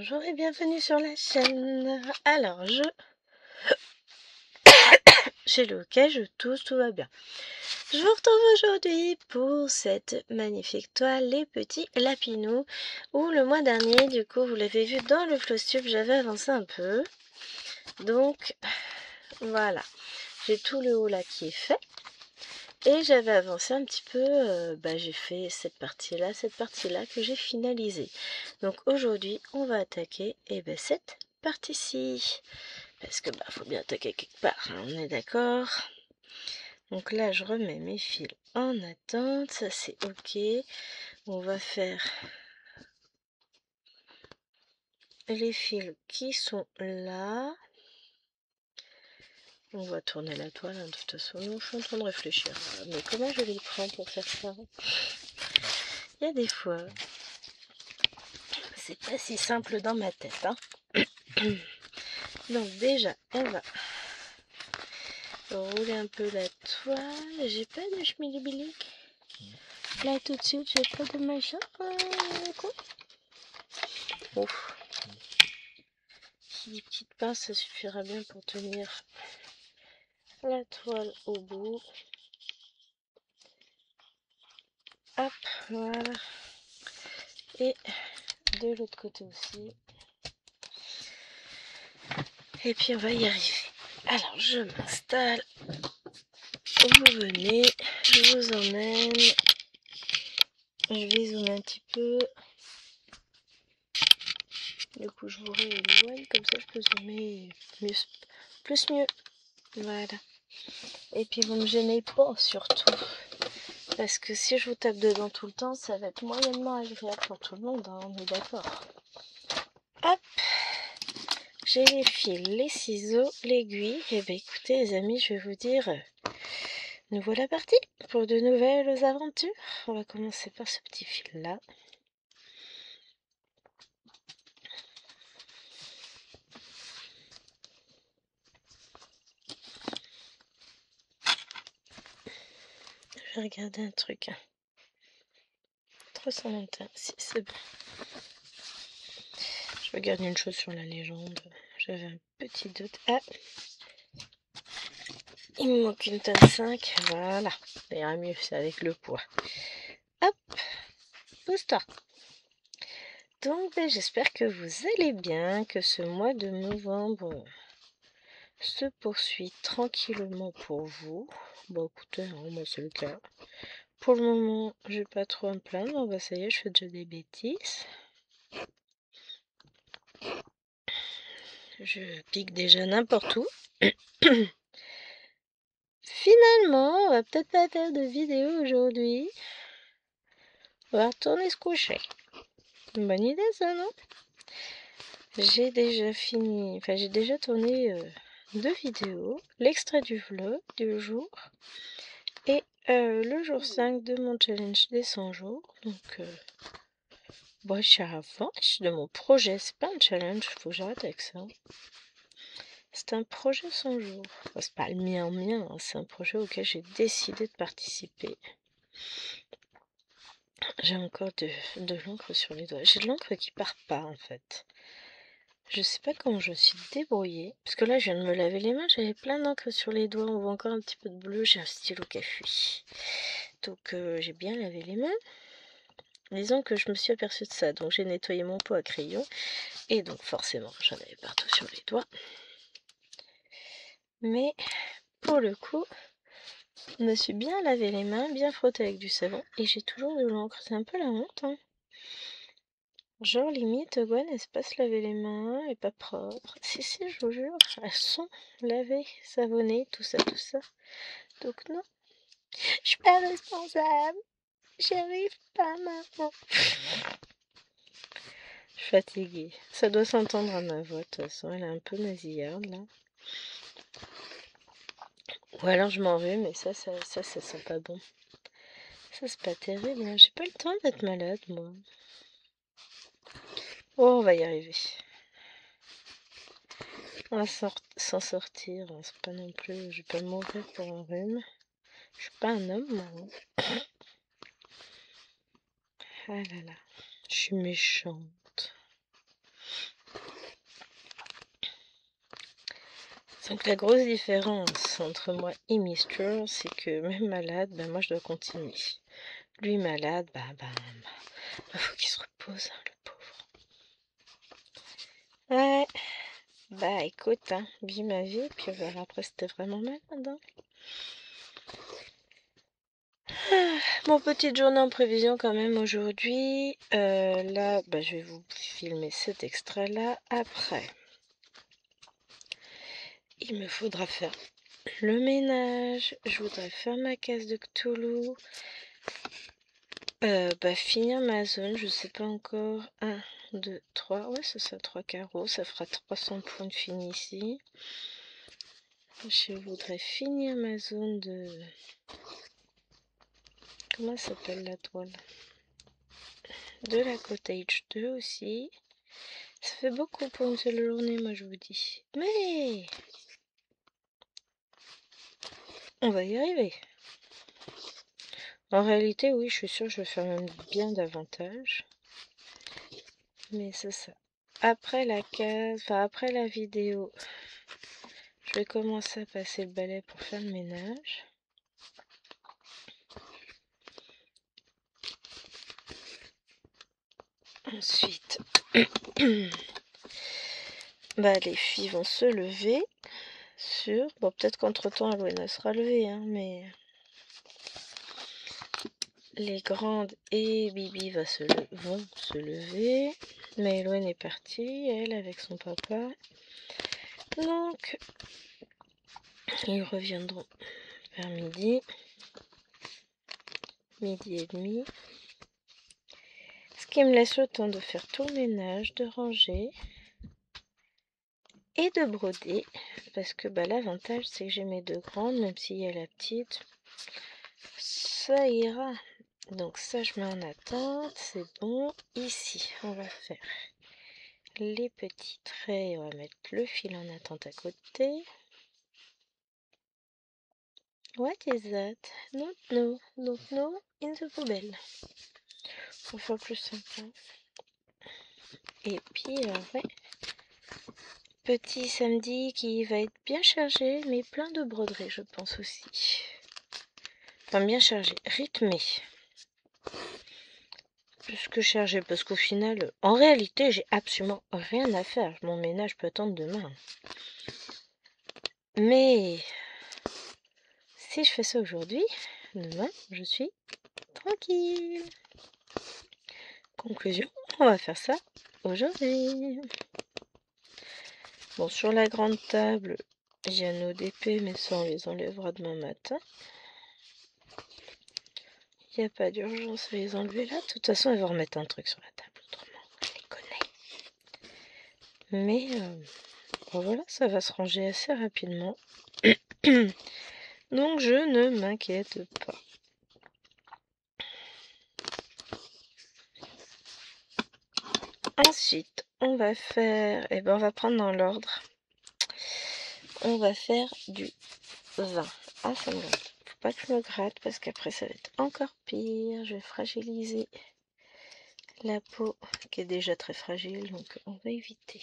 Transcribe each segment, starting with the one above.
Bonjour et bienvenue sur la chaîne. Alors, j'ai le hoquet, je tousse, tout va bien. Je vous retrouve aujourd'hui pour cette magnifique toile, les petits lapinous, où le mois dernier, du coup, vous l'avez vu dans le Flosstube, j'avais avancé un peu. Donc, voilà, j'ai tout le haut là qui est fait. Et j'avais avancé un petit peu, j'ai fait cette partie-là que j'ai finalisée. Donc aujourd'hui, on va attaquer cette partie-ci. Parce que faut bien attaquer quelque part, hein, on est d'accord. Donc là, je remets mes fils en attente, ça c'est ok. On va faire les fils qui sont là. On va tourner la toile, hein, de toute façon. Je suis en train de réfléchir. Mais comment je les prends pour faire ça? Il y a des fois, c'est pas si simple dans ma tête, hein. Donc déjà, on va rouler un peu la toile. J'ai pas de schmilblick. Là tout de suite, j'ai pas de machin. Ouf. Des petites pinces, ça suffira bien pour tenir la toile au bout. Hop, voilà. Et de l'autre côté aussi. Et puis on va y arriver. Alors je m'installe. Vous venez, je vous emmène. Je vais zoomer un petit peu. Du coup je vous rééloigne, comme ça je peux zoomer mieux, plus mieux. Voilà. Et puis vous me gênez pas surtout. Parce que si je vous tape dedans tout le temps, ça va être moyennement agréable pour tout le monde, hein, on est d'accord. Hop, j'ai les fils, les ciseaux, l'aiguille. Et écoutez les amis, je vais vous dire, nous voilà partis pour de nouvelles aventures. On va commencer par ce petit fil là. Je vais regarder un truc. 321, si c'est bon. Je regarde une chose sur la légende. J'avais un petit doute. Ah, il me manque une tonne 5. Voilà, ça ira mieux, c'est avec le poids. Hop, pousse-toi. Donc j'espère que vous allez bien, que ce mois de novembre se poursuit tranquillement pour vous. Bon écoutez, hein, moi c'est le cas. Pour le moment, j'ai pas trop à me plaindre. Bah ça y est, je fais déjà des bêtises. Je pique déjà n'importe où. Finalement, on va peut-être pas faire de vidéo aujourd'hui. On va retourner se coucher. Une bonne idée ça, non? J'ai déjà fini, enfin j'ai déjà tourné 2 vidéos. L'extrait du vlog du jour. Et le jour 5 de mon challenge des 100 jours. Donc, j'avance de mon projet. C'est pas un challenge, faut que j'arrête avec ça. C'est un projet 100 jours. Enfin, c'est pas le mien, hein, c'est un projet auquel j'ai décidé de participer. J'ai encore de l'encre sur les doigts. J'ai de l'encre qui part pas en fait. Je sais pas comment je me suis débrouillée. Parce que là, je viens de me laver les mains. J'avais plein d'encre sur les doigts. On voit encore un petit peu de bleu. J'ai un stylo qui a fui. Donc, j'ai bien lavé les mains. Disons que je me suis aperçue de ça. Donc, j'ai nettoyé mon pot à crayon. Et donc, forcément, j'en avais partout sur les doigts. Mais, pour le coup, je me suis bien lavé les mains, bien frotté avec du savon. Et j'ai toujours de l'encre. C'est un peu la honte, hein. Genre, limite, Gwen, elle se passe laver les mains et pas propre. Si, je vous jure, elles sont lavées, savonnées, tout ça, tout ça. Donc, non, je suis pas responsable. J'y arrive pas maintenant. Je suis fatiguée. Ça doit s'entendre à ma voix, de toute façon, elle est un peu nasillarde, là. Ou alors je m'en vais, mais ça sent pas bon. Ça, c'est pas terrible, hein. J'ai pas le temps d'être malade, moi. Oh, on va y arriver. On va s'en sortir. C'est pas non plus... Je vais pas mourir pour un rhume. Je suis pas un homme, moi. Ah là là. Je suis méchante. Donc la grosse différence entre moi et Mister, c'est que même malade, moi je dois continuer. Lui malade, faut qu'il se repose, hein, le pauvre. Ouais, écoute, vis ma vie, puis on verra après si t'es vraiment malade. Bon, petite journée en prévision quand même aujourd'hui. Là, je vais vous filmer cet extrait-là. Après, il me faudra faire le ménage. Je voudrais faire ma case de Cthulhu. Finir ma zone, je sais pas encore. 1, 2, 3. Ouais, c'est ça, 3 carreaux. Ça fera 300 points de fini ici. Je voudrais finir ma zone de... Comment s'appelle la toile? De la cottage 2 aussi. Ça fait beaucoup pour une seule journée, moi je vous dis. Mais on va y arriver. En réalité, oui, je suis sûre que je vais faire même bien davantage. Mais c'est ça. Après la case, après la vidéo, je vais commencer à passer le balai pour faire le ménage. Ensuite, les filles vont se lever. Bon, peut-être qu'entre-temps, Aloïna sera levée, mais... Les grandes et Bibi vont se lever. Mais Eloine est partie, elle, avec son papa. Donc, ils reviendront vers midi. Midi et demi. Ce qui me laisse le temps de faire tout le ménage, de ranger et de broder. Parce que l'avantage, c'est que j'ai mes deux grandes, même s'il y a la petite. Ça ira. Donc ça, je mets en attente. C'est bon. Ici, on va faire les petits traits. On va mettre le fil en attente à côté. What is that? Don't know in the poubelle. Pour faire plus simple. Et puis, petit samedi qui va être bien chargé, mais plein de broderies, je pense aussi. Enfin, bien chargé, rythmé. Plus que chargé, parce qu'au final, en réalité, j'ai absolument rien à faire. Mon ménage peut attendre demain. Mais si je fais ça aujourd'hui, demain, je suis tranquille. Conclusion, on va faire ça aujourd'hui. Bon, sur la grande table, il y a nos DP, mais ça, on les enlèvera demain matin. Il n'y a pas d'urgence à les enlever là. De toute façon, elle va remettre un truc sur la table, autrement, je les connais. Mais voilà, ça va se ranger assez rapidement. Donc, je ne m'inquiète pas. Ensuite, on va faire... on va prendre dans l'ordre. On va faire du vin. Ah, ça me gratte. Faut pas que je me gratte parce qu'après, ça va être encore pire. Je vais fragiliser la peau qui est déjà très fragile, donc on va éviter.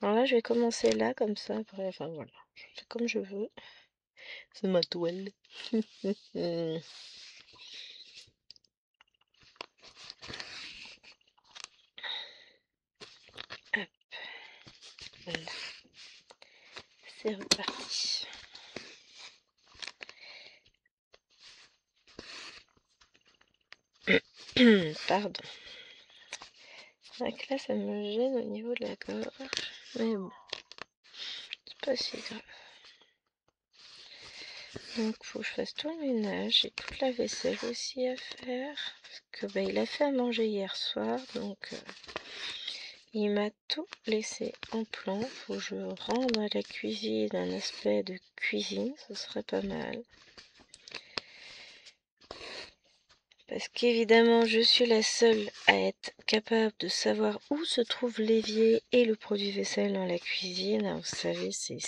Alors là, je vais commencer là, comme ça, après, voilà, je fais comme je veux. C'est ma toile. Hop, voilà. C'est reparti. Pardon. Donc là, ça me gêne au niveau de la gorge, mais bon, c'est pas si grave. Donc, faut que je fasse tout le ménage. J'ai toute la vaisselle aussi à faire. Parce que il a fait à manger hier soir. Donc, il m'a tout laissé en plan. Faut que je rende à la cuisine un aspect de cuisine. Ce serait pas mal. Parce qu'évidemment, je suis la seule à être capable de savoir où se trouve l'évier et le produit vaisselle dans la cuisine. Alors, vous savez, c'est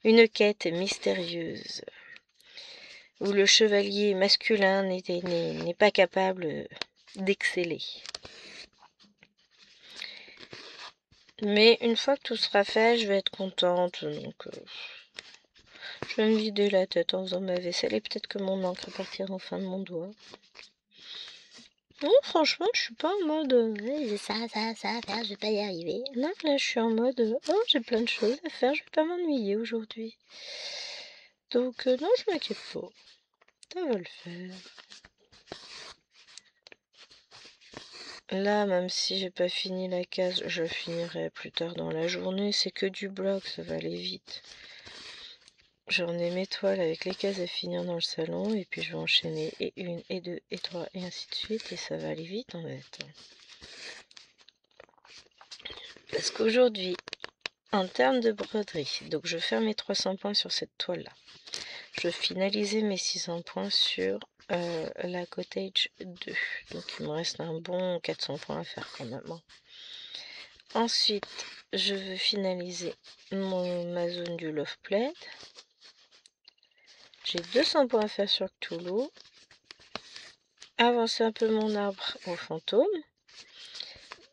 une quête mystérieuse. Où le chevalier masculin n'est pas capable d'exceller. Mais une fois que tout sera fait, je vais être contente. Donc, je vais me vider la tête en faisant ma vaisselle. Et peut-être que mon encre partira enfin de mon doigt. Non, franchement, je suis pas en mode j'ai ça à faire, je vais pas y arriver. Non, là, je suis en mode oh, j'ai plein de choses à faire, je vais pas m'ennuyer aujourd'hui. Donc, non, je m'inquiète pas. Ça va le faire. Là, même si j'ai pas fini la case, je finirai plus tard dans la journée. C'est que du bloc, ça va aller vite. J'en ai mes toiles avec les cases à finir dans le salon, et puis je vais enchaîner et une, et deux, et trois, et ainsi de suite, et ça va aller vite en fait. Parce qu'aujourd'hui, en termes de broderie, donc je fais mes 300 points sur cette toile-là. Je finalisais mes 600 points sur la Cottage 2. Donc il me reste un bon 400 points à faire quand même. Ensuite, je veux finaliser ma zone du Love Plaid. J'ai 200 points à faire sur Cthulhu. Avancer un peu mon arbre au fantôme.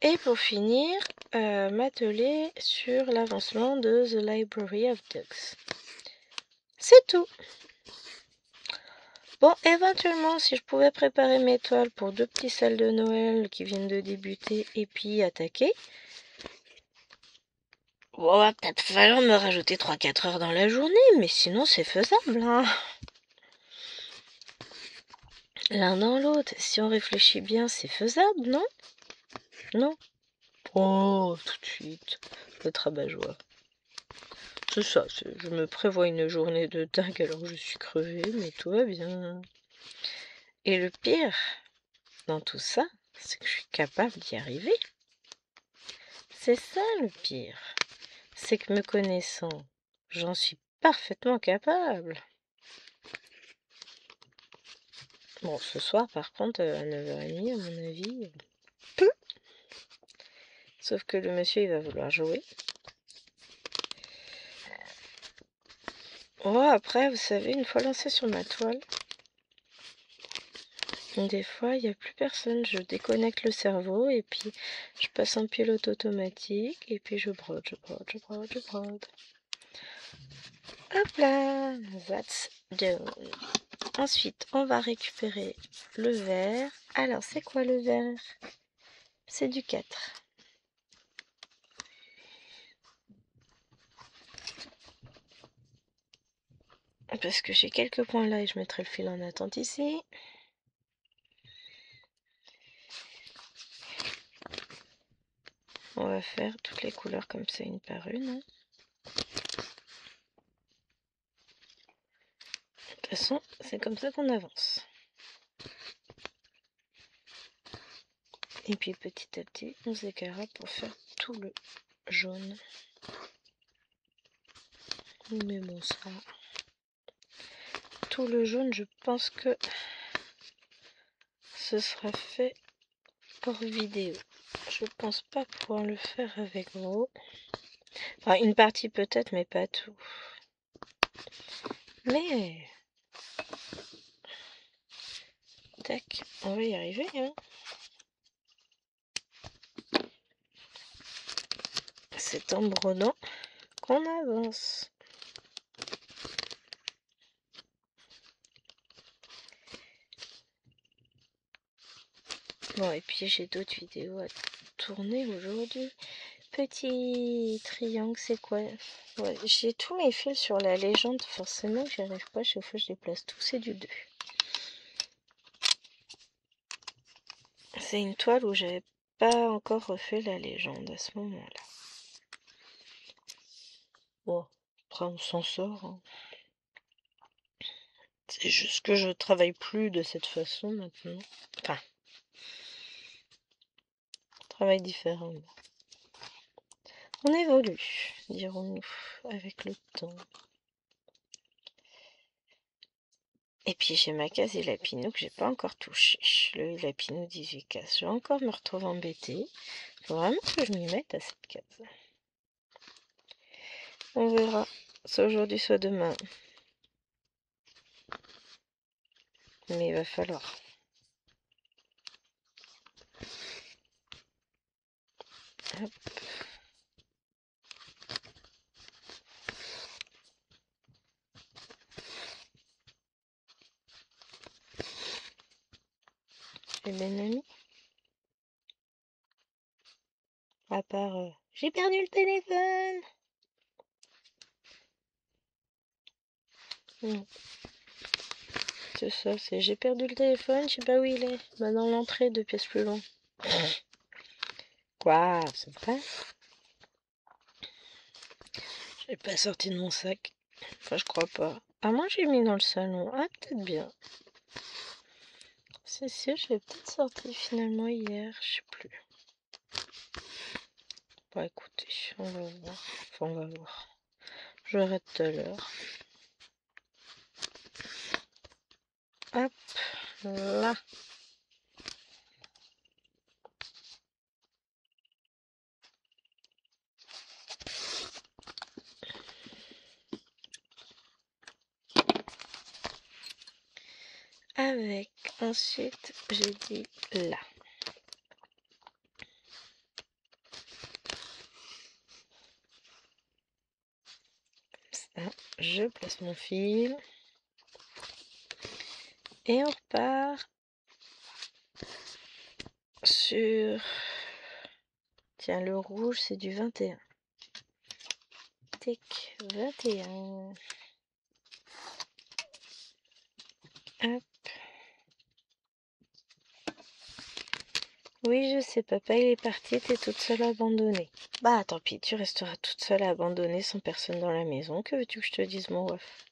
Et pour finir, m'atteler sur l'avancement de The Library of Ducks. C'est tout. Bon, éventuellement, si je pouvais préparer mes toiles pour 2 petits salles de Noël qui viennent de débuter et puis attaquer, bon, va peut-être falloir me rajouter 3-4 heures dans la journée, mais sinon c'est faisable, hein. L'un dans l'autre, si on réfléchit bien, c'est faisable, non? Non? Oh, tout de suite, le rabat-joie. C'est ça, je me prévois une journée de dingue alors que je suis crevée, mais tout va bien. Et le pire dans tout ça, c'est que je suis capable d'y arriver. C'est ça le pire. C'est que me connaissant, j'en suis parfaitement capable. Bon, ce soir, par contre, à 9h30, à mon avis, peu. Sauf que le monsieur, il va vouloir jouer. Oh, après, vous savez, une fois lancé sur ma toile, des fois, il n'y a plus personne. Je déconnecte le cerveau et puis je passe en pilote automatique et puis je brode, je brode, je brode, je brode. Hop là, that's done. Ensuite, on va récupérer le vert. Alors, c'est quoi le vert? C'est du 4. Parce que j'ai quelques points là et je mettrai le fil en attente ici. On va faire toutes les couleurs comme ça, une par une. De toute façon, c'est comme ça qu'on avance. Et puis petit à petit, on s'écartera pour faire tout le jaune. Mais bon, ça... Tout le jaune, je pense que ce sera fait hors vidéo. Je pense pas pouvoir le faire avec vous. Enfin, une partie peut-être, mais pas tout. Mais... Tac, on va y arriver, hein. C'est en brodant qu'on avance. Bon, et puis j'ai d'autres vidéos à tourner aujourd'hui. Petit triangle, c'est quoi? Ouais, j'ai tous mes fils sur la légende, forcément, j'y arrive pas. Chaque fois, je les place tous, c'est du 2. C'est une toile où j'avais pas encore refait la légende à ce moment-là. Bon, après, on s'en sort, hein. C'est juste que je travaille plus de cette façon maintenant. Enfin, je travaille différemment. On évolue, dirons-nous, avec le temps. Et puis j'ai ma case et Lapinou que j'ai pas encore touché. Le Lapinou 18 cases. Je vais encore me retrouver embêtée. Faut vraiment que je m'y mette à cette case. On verra. Soit aujourd'hui, soit demain. Mais il va falloir. Hop. les Ben Ami. À part j'ai perdu le téléphone. Non, c'est ça, c'est j'ai perdu le téléphone, je sais pas où il est. Bah dans l'entrée, 2 pièces plus loin. Quoi, c'est vrai? J'ai pas sorti de mon sac. Enfin, je crois pas. Ah, moi j'ai mis dans le salon. Ah, peut-être bien. C'est sûr, je l'ai peut-être sorti finalement hier, je sais plus. Bah écoutez, on va voir. Enfin, on va voir. Je verrai tout à l'heure. Hop, là. Avec, ensuite, j'ai dit là. Ça, je place mon fil. Et on repart sur... Tiens, le rouge, c'est du 21. Tic, 21. Hop. Oui, je sais, papa, il est parti, t'es toute seule abandonnée. Bah, tant pis, tu resteras toute seule abandonnée sans personne dans la maison. Que veux-tu que je te dise, mon ref?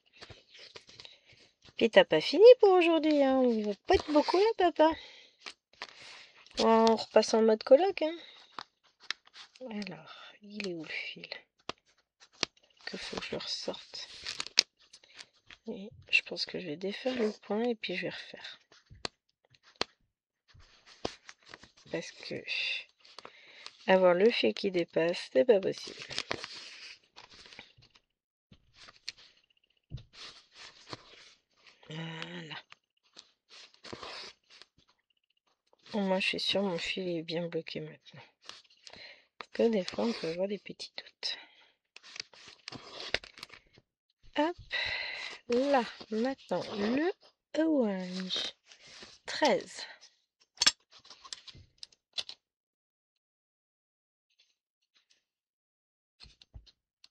Puis t'as pas fini pour aujourd'hui, hein. Il va pas être beaucoup là, papa. On repasse en mode coloc, hein. Alors, il est où le fil? Que faut que je le ressorte. Et je pense que je vais défaire le point et puis je vais refaire. Parce que avoir le fil qui dépasse, c'est pas possible. Voilà. Bon, moi, je suis sûre mon fil est bien bloqué maintenant. Parce que des fois, on peut avoir des petits doutes. Hop, là, maintenant, le orange. 13.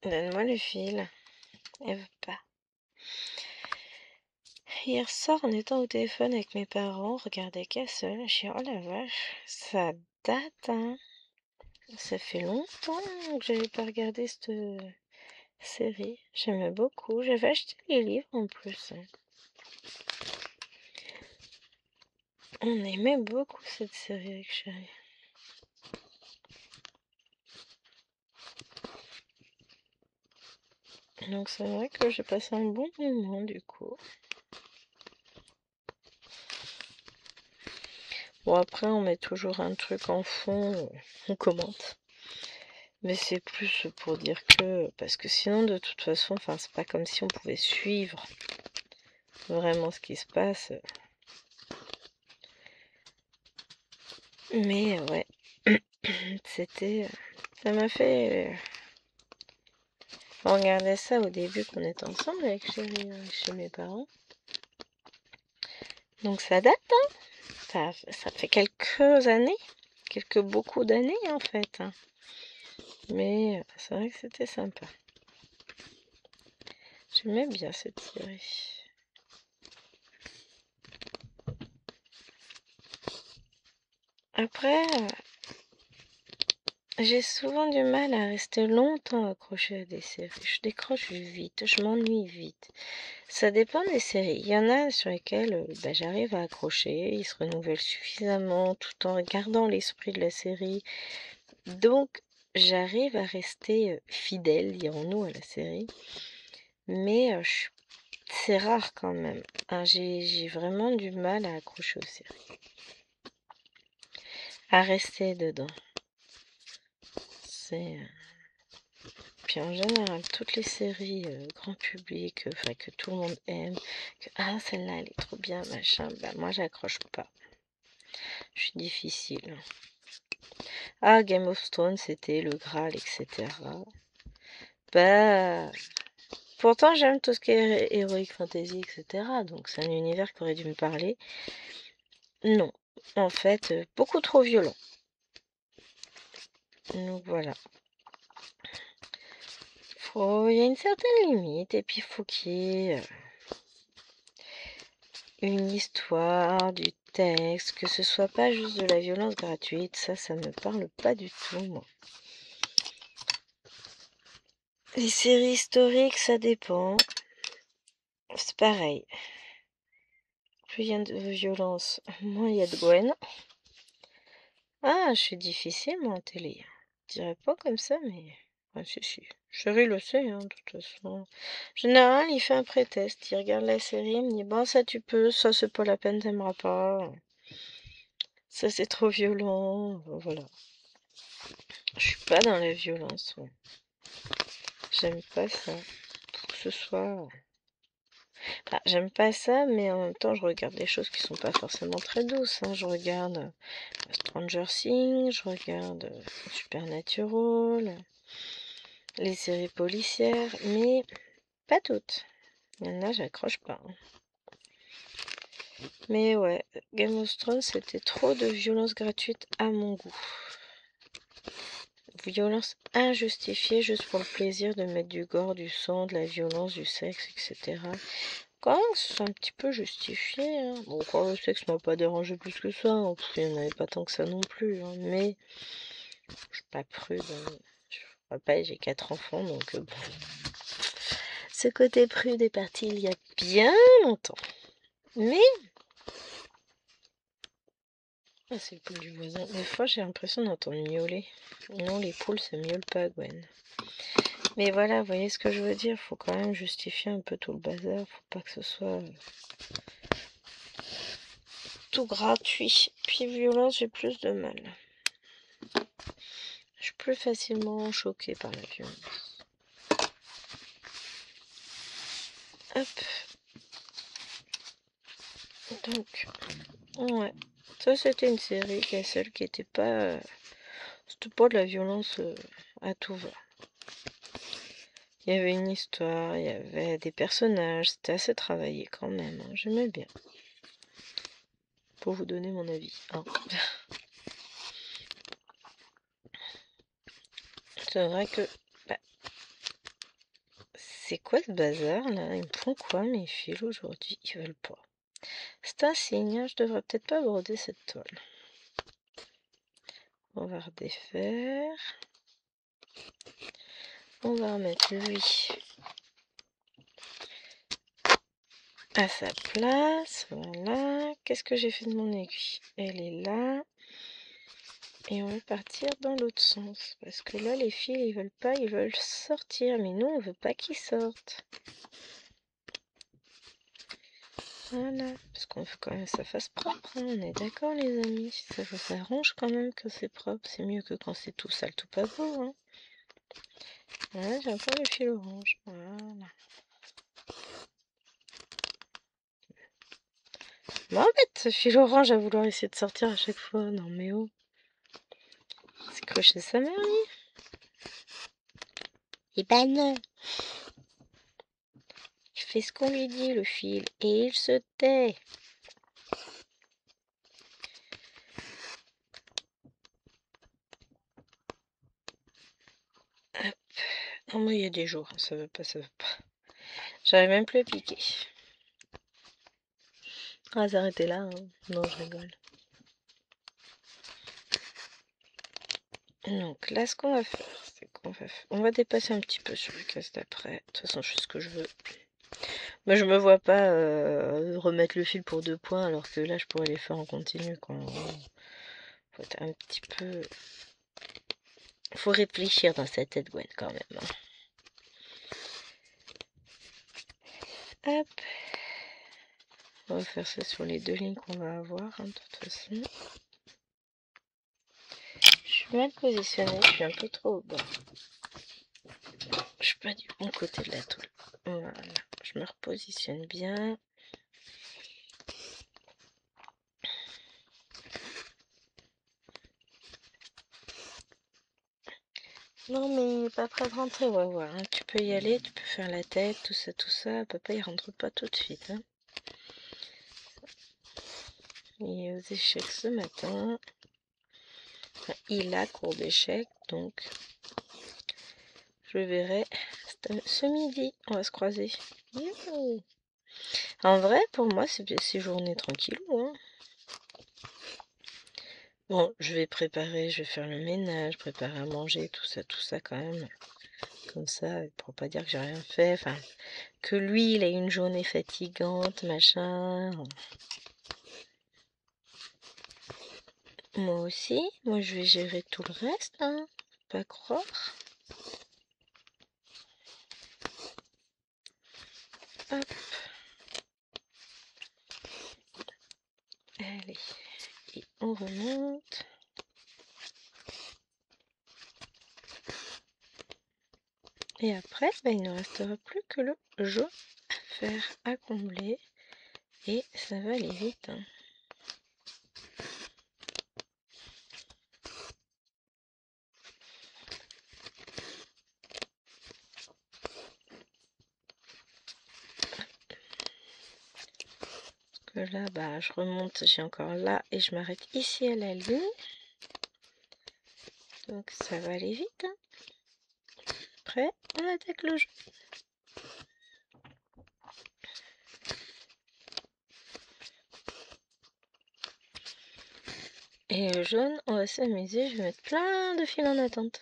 Donne-moi le fil. Elle veut pas. Hier soir, en étant au téléphone avec mes parents, on regardait Castle. Je dis, oh la vache, ça date, hein. Ça fait longtemps que j'avais pas regardé cette série. J'aimais beaucoup. J'avais acheté les livres en plus, hein. On aimait beaucoup cette série avec Chérie. Donc c'est vrai que j'ai passé un bon moment du coup. Bon, après on met toujours un truc en fond, on commente. Mais c'est plus pour dire que... Parce que sinon de toute façon, enfin c'est pas comme si on pouvait suivre vraiment ce qui se passe. Mais ouais, c'était... Ça m'a fait... On regardait ça au début qu'on était ensemble avec Chérie chez mes parents. Donc ça date, hein. Ça fait quelques années. Beaucoup d'années en fait, hein. Mais c'est vrai que c'était sympa. J'aimais bien cette série. Après, j'ai souvent du mal à rester longtemps accrochée à des séries. Je décroche vite, je m'ennuie vite. Ça dépend des séries. Il y en a sur lesquelles j'arrive à accrocher, ils se renouvellent suffisamment tout en gardant l'esprit de la série. Donc, j'arrive à rester fidèle, dirons-nous, à la série. Mais c'est rare quand même, hein. J'ai vraiment du mal à accrocher aux séries. À rester dedans. C'est... Puis en général, toutes les séries grand public, enfin que tout le monde aime, que ah celle-là elle est trop bien, machin, bah moi j'accroche pas. Je suis difficile. Ah Game of Thrones c'était le Graal, etc. Bah pourtant j'aime tout ce qui est Heroic Fantasy, etc. Donc c'est un univers qui aurait dû me parler. Non, en fait beaucoup trop violent. Donc voilà. Il y a une certaine limite et puis il faut qu'il y ait une histoire, du texte, que ce soit pas juste de la violence gratuite. Ça me parle pas du tout, moi. Les séries historiques, ça dépend. C'est pareil. Plus il y a de violence, moins il y a de Gwen. Ah, je suis difficile, moi, en télé. Je dirais pas comme ça, mais... Ah, si. Chérie le sait, hein, de toute façon. En général, il fait un pré-test. Il regarde la série, il me dit, bon, ça tu peux, ça c'est pas la peine, t'aimeras pas. Ça c'est trop violent. Voilà. Je suis pas dans la violence, ouais. J'aime pas ça. Pour que ce soit... Ah, j'aime pas ça, mais en même temps, je regarde des choses qui sont pas forcément très douces, hein. Je regarde Stranger Things, je regarde Supernatural, les séries policières, mais pas toutes. Il y en a, j'accroche pas, hein. Mais ouais, Game of Thrones, c'était trop de violence gratuite à mon goût. Violence injustifiée juste pour le plaisir de mettre du gore, du sang, de la violence, du sexe, etc. Quand même, c'est un petit peu justifié, hein. Bon, quand le sexe m'a pas dérangé plus que ça, hein. Il n'y en avait pas tant que ça non plus, hein. Mais je suis pas prude, hein. Je crois pas, j'ai 4 enfants, donc bon. Ce côté prude est parti il y a bien longtemps. Mais... Ah, c'est le poule du voisin. Des fois, j'ai l'impression d'entendre miauler. Non, les poules, ça miaule pas, Gwen. Mais voilà, vous voyez ce que je veux dire? Faut quand même justifier un peu tout le bazar. Faut pas que ce soit tout gratuit. Puis violence, j'ai plus de mal. Je suis plus facilement choquée par la violence. Hop. Donc, ouais. Ça, c'était une série qui est celle qui était pas... C'était pas de la violence à tout va. Il y avait une histoire, il y avait des personnages, c'était assez travaillé quand même, hein. J'aimais bien. Pour vous donner mon avis, hein. C'est vrai que... Bah, c'est quoi ce bazar là? Ils me font quoi mes fils aujourd'hui? Ils veulent pas. C'est un signe, hein. Je devrais peut-être pas broder cette toile. On va redéfaire. On va remettre lui à sa place. Voilà. Qu'est-ce que j'ai fait de mon aiguille? Elle est là. Et on va partir dans l'autre sens. Parce que là, les fils, ils veulent pas, ils veulent sortir. Mais nous, on veut pas qu'ils sortent. Voilà. Parce qu'on veut quand même que ça fasse propre, hein. On est d'accord, les amis. Ça vous arrange quand même que c'est propre. C'est mieux que quand c'est tout sale, tout pas beau, hein. Voilà, j'ai encore le fil orange. Voilà. M'embête ce fil orange à vouloir essayer de sortir à chaque fois. Non mais oh. C'est croché sa mère, lui. Eh ben non. Il fait ce qu'on lui dit, le fil. Et il se tait. Hop. Non, moi, il y a des jours. Ça veut pas, ça veut pas. J'arrive même plus à piquer. On va s'arrêter là, hein. Non, je rigole. Donc là, ce qu'on va faire, c'est on va dépasser un petit peu sur la case d'après. De toute façon, je fais ce que je veux. Mais je me vois pas remettre le fil pour 2 points, alors que là, je pourrais les faire en continu, quoi. Faut être un petit peu... Faut réfléchir dans sa tête, Gwen, quand même, hein. Hop. On va faire ça sur les 2 lignes qu'on va avoir, hein, de toute façon. Je suis mal positionnée, je suis un peu trop au bas. Je suis pas du bon côté de la toile. Voilà, je me repositionne bien. Non mais il est pas prêt de rentrer, ouais, ouais, hein. Tu peux y aller, tu peux faire la tête, tout ça, tout ça. Papa il rentre pas tout de suite, hein. Il est aux échecs ce matin. Enfin, il a cours d'échecs, donc je verrai ce midi. On va se croiser. Youhou. En vrai, pour moi, c'est journée tranquille. Hein. Bon, je vais faire le ménage, préparer à manger, tout ça quand même. Comme ça, pour pas dire que j'ai rien fait. Enfin, que lui, il a une journée fatigante, machin. Moi aussi, moi je vais gérer tout le reste, hein. Pas croire. Hop. Allez, et on remonte. Et après, il ne restera plus que le jaune à faire, à combler. Et ça va aller vite. Hein. Parce que là, je remonte, j'ai encore là et je m'arrête ici à la ligne. Donc ça va aller vite. Hein. Après, on attaque le jeu. Et le jaune, on va s'amuser, je vais mettre plein de fils en attente.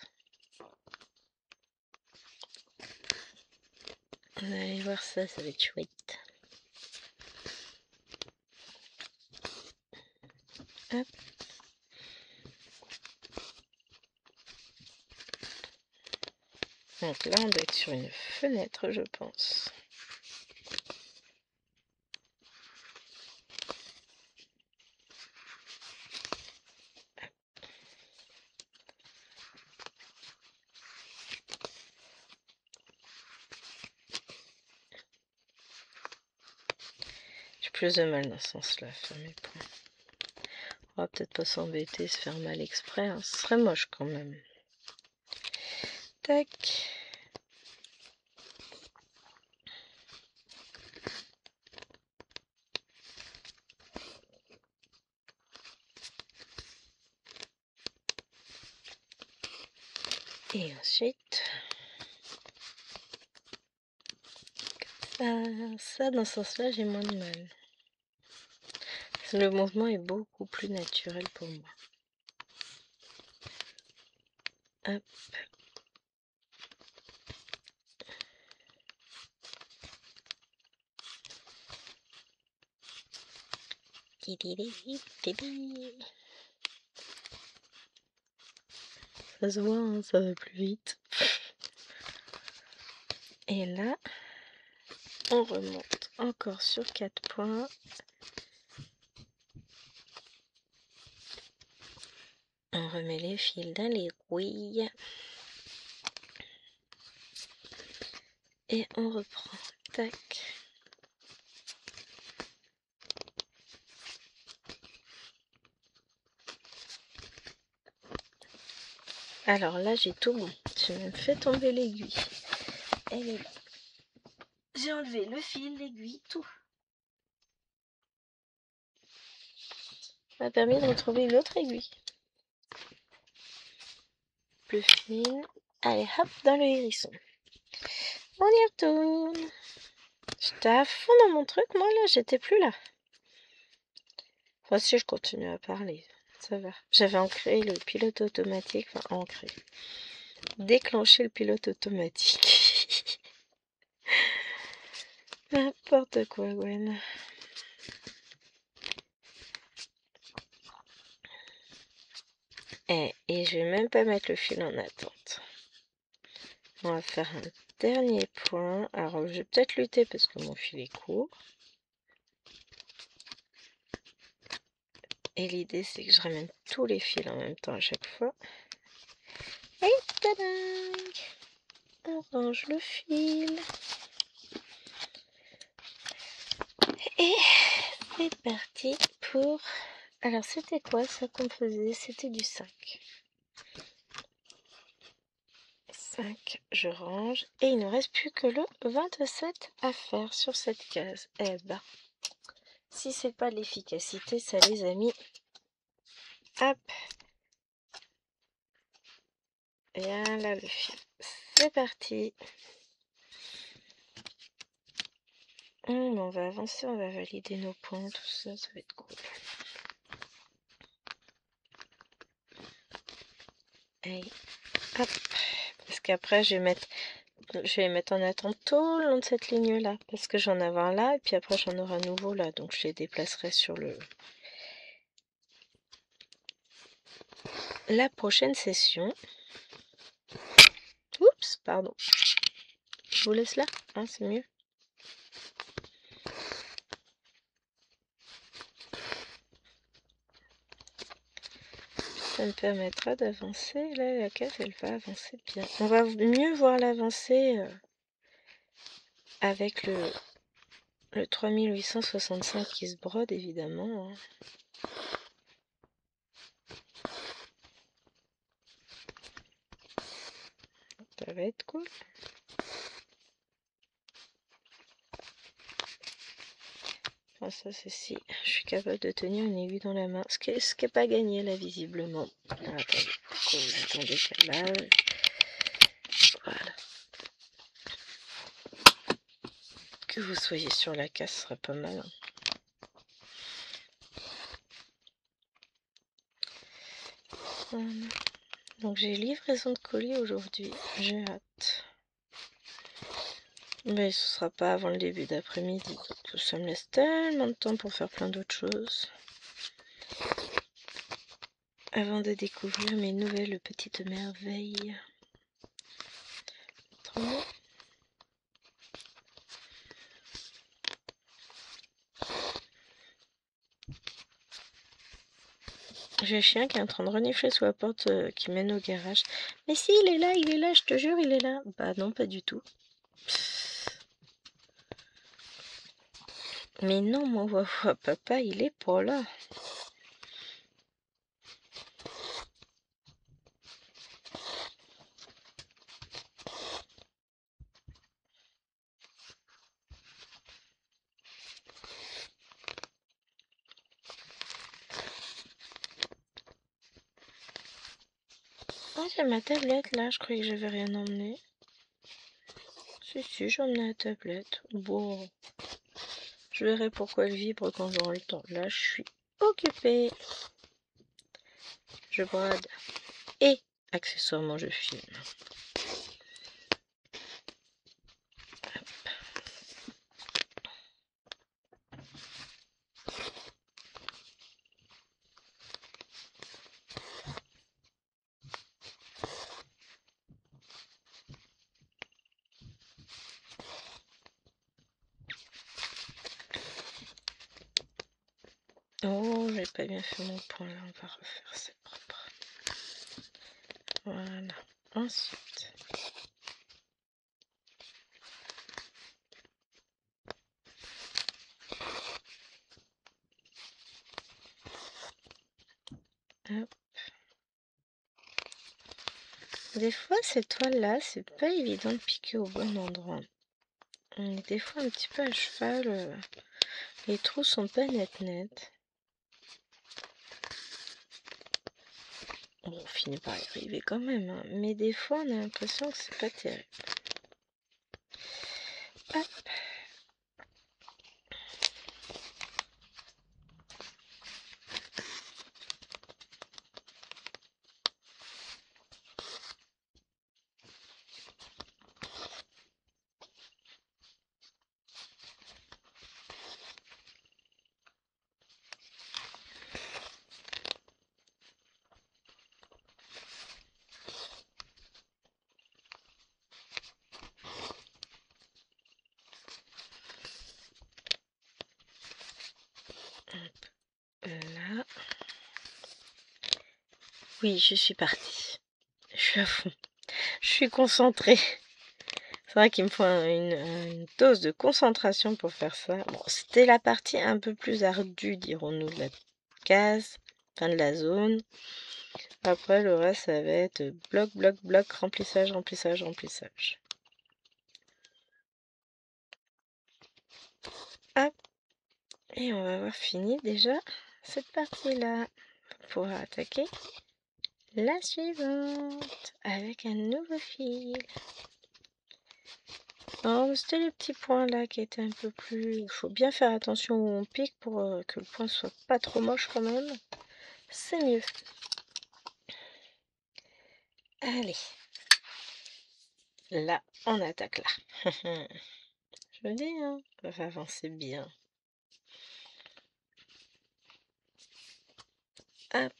On va aller voir ça, ça va être chouette. Hop. Donc là, on doit être sur une fenêtre, je pense. J'ai plus de mal dans ce sens-là, faire mes points. On va peut-être pas s'embêter, se faire mal exprès. Hein. Ce serait moche quand même. Tac. Et ensuite, ça dans ce sens-là, j'ai moins de mal. Le mouvement est beaucoup plus naturel pour moi. Hop. Ça se voit, hein, ça va plus vite. Et là, on remonte encore sur 4 points. On remet les fils dans l'aiguille. Et on reprend. Tac. Alors là, j'ai tout bon. J'ai même fait tomber l'aiguille. Elle est là. J'ai enlevé le fil, l'aiguille, tout. Ça m'a permis de retrouver une autre aiguille. Plus fine. Allez, hop, dans le hérisson. On y retourne. J'étais à fond dans mon truc, moi là, j'étais plus là. Enfin, si je continue à parler, ça va. J'avais ancré le pilote automatique, enfin ancré. Déclenché le pilote automatique. N'importe quoi, Gwen. Et je vais même pas mettre le fil en attente. On va faire un dernier point. Alors, je vais peut-être lutter parce que mon fil est court. Et l'idée, c'est que je ramène tous les fils en même temps à chaque fois. Et tadam! On range le fil. Et c'est parti pour... Alors, c'était quoi ça qu'on faisait? C'était du 5. 5, je range. Et il ne reste plus que le 27 à faire sur cette case. Eh ben, Si c'est pas l'efficacité, ça les a mis. Hop. Voilà le fil. C'est parti. On va avancer, on va valider nos points, tout ça, ça va être cool. Allez, hop. Parce qu'après, je vais les mettre en attente tout le long de cette ligne-là. Parce que j'en ai un là, et puis après, j'en aurai un nouveau là. Donc, je les déplacerai sur la prochaine session. Oups, pardon. Je vous laisse là, hein, c'est mieux. Ça me permettra d'avancer. Là, la case, elle va avancer bien. On va mieux voir l'avancée avec le 3865 qui se brode, évidemment. Hein. Ça va être cool. Enfin, ça, c'est si je suis capable de tenir une aiguille dans la main. Ce qui n'est pas gagné, là, visiblement. Alors, attendez, décalage. Voilà. Que vous soyez sur la casse, ce serait pas mal. Hein. Donc j'ai livraison de colis aujourd'hui, j'ai hâte. Mais ce sera pas avant le début d'après-midi. Ça me laisse tellement de temps pour faire plein d'autres choses. Avant de découvrir mes nouvelles petites merveilles. Trop bien. J'ai le chien qui est en train de renifler sous la porte qui mène au garage. Mais si, il est là, je te jure, il est là. Bah non, pas du tout. Mais non, mon voix papa, il est pas là. Ah, j'ai ma tablette là, je croyais que j'avais rien emmené. Si, j'ai emmené la tablette. Bon, je verrai pourquoi elle vibre quand j'aurai le temps. Là, je suis occupée. Je brade. Et, accessoirement, je filme. Oh, j'ai pas bien fait mon point là, on va refaire ça propre. Voilà. Ensuite. Hop. Des fois, cette toile-là, c'est pas évident de piquer au bon endroit. On est des fois un petit peu à cheval. Les trous sont pas net. Bon, on finit par y arriver quand même, hein. Mais des fois, on a l'impression que c'est pas terrible. Hop. Là. Oui, je suis partie. Je suis à fond. Je suis concentrée. C'est vrai qu'il me faut une dose de concentration pour faire ça. Bon, c'était la partie un peu plus ardue, dirons-nous, de la case, enfin de la zone. Après, le reste, ça va être bloc, remplissage. Hop. Et on va avoir fini déjà cette partie-là pour attaquer la suivante avec un nouveau fil. Alors, c'était le petit point là qui était un peu plus... Il faut bien faire attention où on pique pour que le point soit pas trop moche quand même. C'est mieux. Allez. Là, on attaque là. Je veux dire, hein, on va avancer bien. Hop.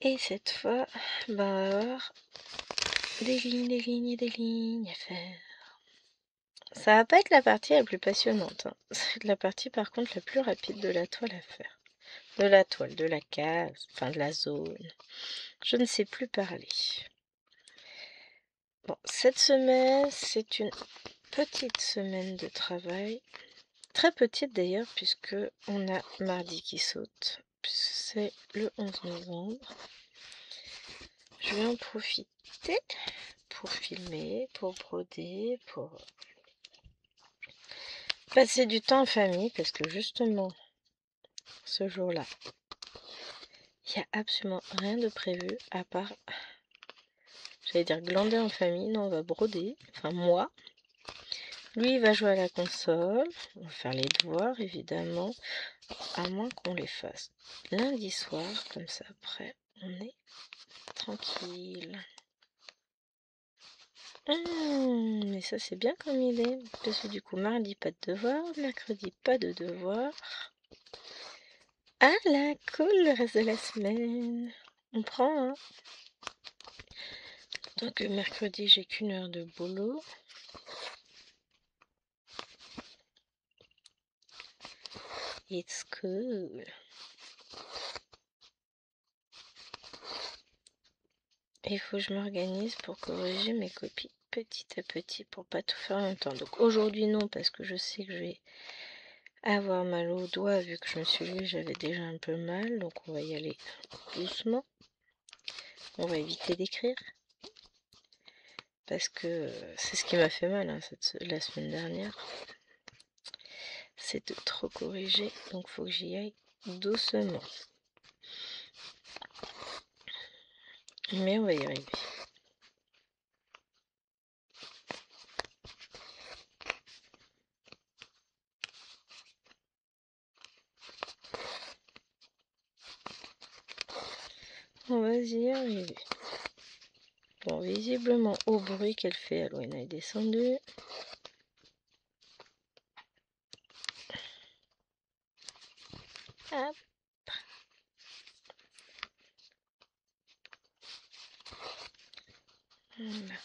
Et cette fois, bah, on va avoir des lignes et des lignes à faire. Ça va pas être la partie la plus passionnante, hein. C'est la partie par contre la plus rapide de la toile à faire. De la toile, de la case, enfin de la zone. Je ne sais plus parler. Bon, cette semaine, c'est une petite semaine de travail. Très petite d'ailleurs, puisque on a mardi qui saute. Puisque c'est le 11 novembre. Je vais en profiter pour filmer, pour broder, pour passer du temps en famille, parce que justement, ce jour-là, il n'y a absolument rien de prévu à part, j'allais dire glander en famille. Non, on va broder, enfin moi. Lui, il va jouer à la console, on va faire les devoirs évidemment, à moins qu'on les fasse lundi soir, comme ça après on est tranquille. Mais ça c'est bien comme idée, parce que du coup mardi pas de devoirs, mercredi pas de devoirs. Ah là, cool, le reste de la semaine. On prend, hein. Donc mercredi j'ai qu'une heure de boulot. It's cool. Il faut que je m'organise pour corriger mes copies petit à petit pour pas tout faire en même temps. Donc aujourd'hui non, parce que je sais que je vais avoir mal au doigt vu que je me suis levée, j'avais déjà un peu mal. Donc on va y aller doucement. On va éviter d'écrire. Parce que c'est ce qui m'a fait mal, hein, la semaine dernière. C'est de trop corriger. Donc faut que j'y aille doucement. Mais on va y arriver. On va y arriver. Bon, visiblement, au bruit qu'elle fait, Alwena est descendue. Hop. Voilà.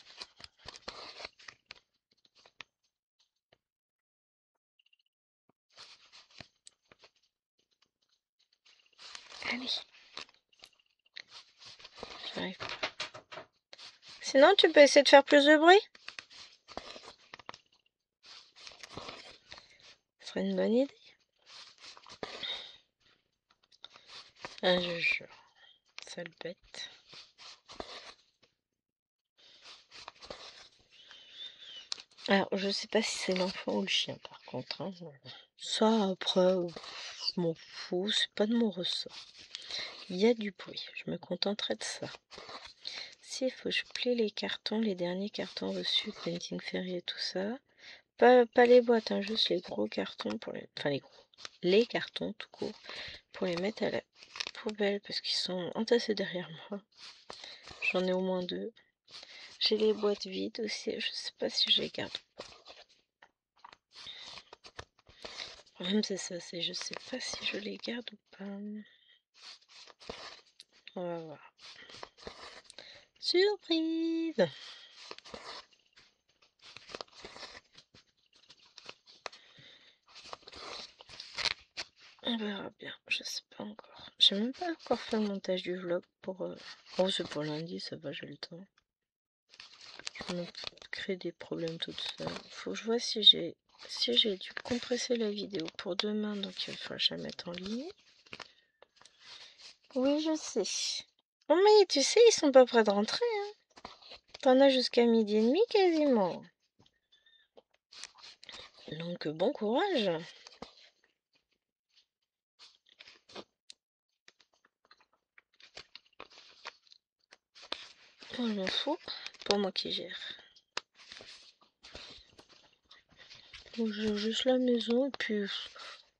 Allez. J'arrive pas. Sinon, tu peux essayer de faire plus de bruit. Ce serait une bonne idée. Ah, je jure. Sale bête. Alors, je sais pas si c'est l'enfant ou le chien, par contre, hein. Ça, après, je m'en fous. C'est pas de mon ressort. Il y a du bruit. Je me contenterai de ça. Si, il faut que je plie les cartons, les derniers cartons reçus, Painting Ferry et tout ça. Pas les boîtes, hein, juste les gros cartons pour les... Enfin, les cartons tout court. Pour les mettre à la poubelle parce qu'ils sont entassés derrière moi. J'en ai au moins 2. J'ai les boîtes vides aussi. Je sais pas si je les garde ou pas. Le problème c'est ça, c'est je sais pas si je les garde ou pas. On va voir. Surprise! On verra bien, je sais pas encore. J'ai même pas encore fait le montage du vlog pour... Oh, c'est pour lundi, ça va, j'ai le temps. Je me crée des problèmes toute seule. Faut que je vois si j'ai dû compresser la vidéo pour demain, donc il va falloir que je la mette en ligne. Oui, je sais. Oh, mais tu sais, ils sont pas prêts de rentrer, hein. T'en as jusqu'à 12h30 quasiment. Donc bon courage. Moi je m'en fous, pas moi qui gère. Donc j'ai juste la maison et puis on